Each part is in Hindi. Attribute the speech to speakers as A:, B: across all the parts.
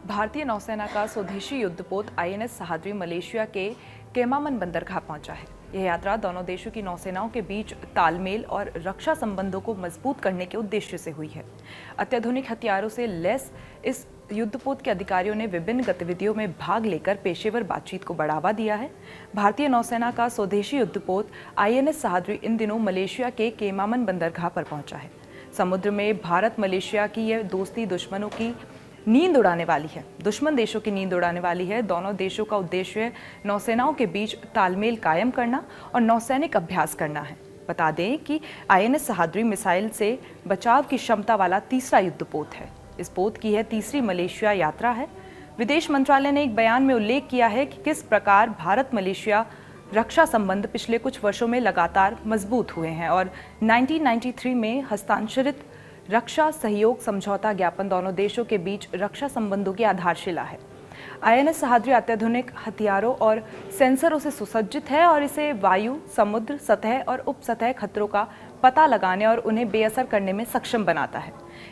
A: भारतीय नौसेना का स्वदेशी युद्धपोत आईएनएस सहाद्री मलेशिया के केमामन बंदरगाह पहुंचा है। यह यात्रा दोनों देशों की नौसेनाओं के बीच तालमेल और रक्षा संबंधों को मजबूत करने के उद्देश्य से हुई है। अत्याधुनिक हथियारों से लैस इस युद्धपोत के अधिकारियों ने विभिन्न गतिविधियों में भाग लेकर पेशेवर बातचीत को बढ़ावा दिया है। भारतीय नौसेना का स्वदेशी युद्धपोत आईएनएस सहाद्री इन दिनों मलेशिया के केमामन बंदरगाह पर पहुंचा है। समुद्र में भारत मलेशिया की यह दोस्ती दुश्मन देशों की नींद उड़ाने वाली है। दोनों देशों का उद्देश्य नौसेनाओं के बीच तालमेल कायम करना और नौसैनिक अभ्यास करना है। बता दें कि आईएनएस सहाद्री मिसाइल से बचाव की क्षमता वाला तीसरा युद्धपोत है। इस पोत की यह तीसरी मलेशिया यात्रा है। विदेश मंत्रालय ने एक बयान में उल्लेख किया है कि किस प्रकार भारत मलेशिया रक्षा संबंध पिछले कुछ वर्षों में लगातार मजबूत हुए हैं और 1993 में हस्ताक्षरित रक्षा सहयोग समझौता ज्ञापन दोनों देशों के बीच रक्षा संबंधों की आधारशिला है। आईएनएस सहाद्री अत्याधुनिक हथियारों और सेंसरों से सुसज्जित है और इसे वायु, समुद्र, सतह और उपसतह खतरों का पता लगाने और उन्हें बेअसर करने में सक्षम बनाता है।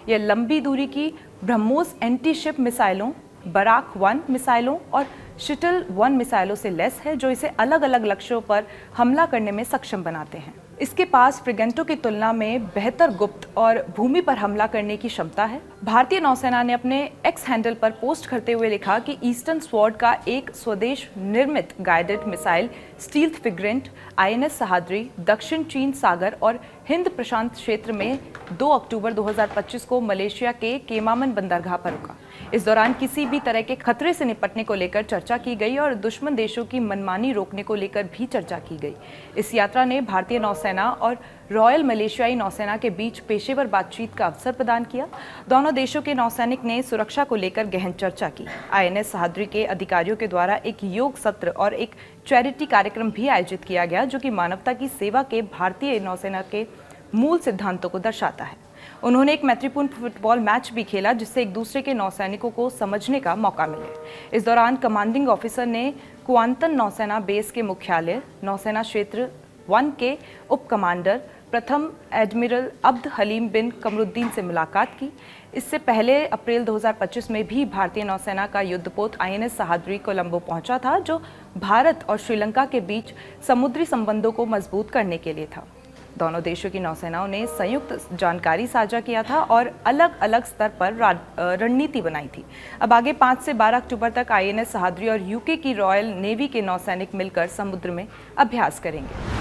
A: यह लंबी दूरी की ब्रह्मोस एंटी शिप मिसाइलों, बराक 1 मिसाइलों और शिटल 1 मिसाइलों से लैस है, जो इसे अलग अलग लक्ष्यों पर हमला करने में सक्षम बनाते हैं। इसके पास फ्रिगेंटों की तुलना में बेहतर गुप्त और भूमि पर हमला करने की क्षमता है। भारतीय नौसेना ने अपने एक्स हैंडल पर पोस्ट करते हुए लिखा कि ईस्टर्न स्वॉर्ड का एक स्वदेश निर्मित guided missile stealth frigate INS Sahyadri दक्षिण चीन सागर और हिंद प्रशांत क्षेत्र में 2 अक्टूबर 2025 को मलेशिया के केमामन बंदरगाह पर रुका। इस दौरान किसी भी तरह के खतरे से निपटने को लेकर चर्चा की गई और दुश्मन देशों की मनमानी रोकने को लेकर भी चर्चा की गई। इस यात्रा ने भारतीय नौसेना और रॉयल मलेशियाई नौसेना के बीच पेशेवर बातचीत का अवसर प्रदान किया। दोनों देशों के नौसैनिक ने सुरक्षा को लेकर गहन चर्चा की। आईएनएस सहाद्री के अधिकारियों के द्वारा एक योग सत्र और एक चैरिटी कार्यक्रम भी आयोजित किया गया, जो कि मानवता की सेवा के भारतीय नौसेना के मूल सिद्धांतों को दर्शाता है। उन्होंने एक मैत्रीपूर्ण फुटबॉल मैच भी खेला, जिससे एक दूसरे के नौसैनिकों को समझने का मौका मिले। इस दौरान कमांडिंग ऑफिसर ने कुआंतन नौसेना बेस के मुख्यालय, नौसेना क्षेत्र 1 के उप कमांडर प्रथम एडमिरल अब्द हलीम बिन कमरुद्दीन से मुलाकात की। इससे पहले अप्रैल 2025 में भी भारतीय नौसेना का युद्धपोत आईएनएस सहाद्री कोलंबो पहुंचा था, जो भारत और श्रीलंका के बीच समुद्री संबंधों को मजबूत करने के लिए था। दोनों देशों की नौसेनाओं ने संयुक्त जानकारी साझा किया था और अलग अलग स्तर पर रणनीति बनाई थी। अब आगे 5 से 12 अक्टूबर तक आईएनएस सहाद्री और यूके की रॉयल नेवी के नौसैनिक मिलकर समुद्र में अभ्यास करेंगे।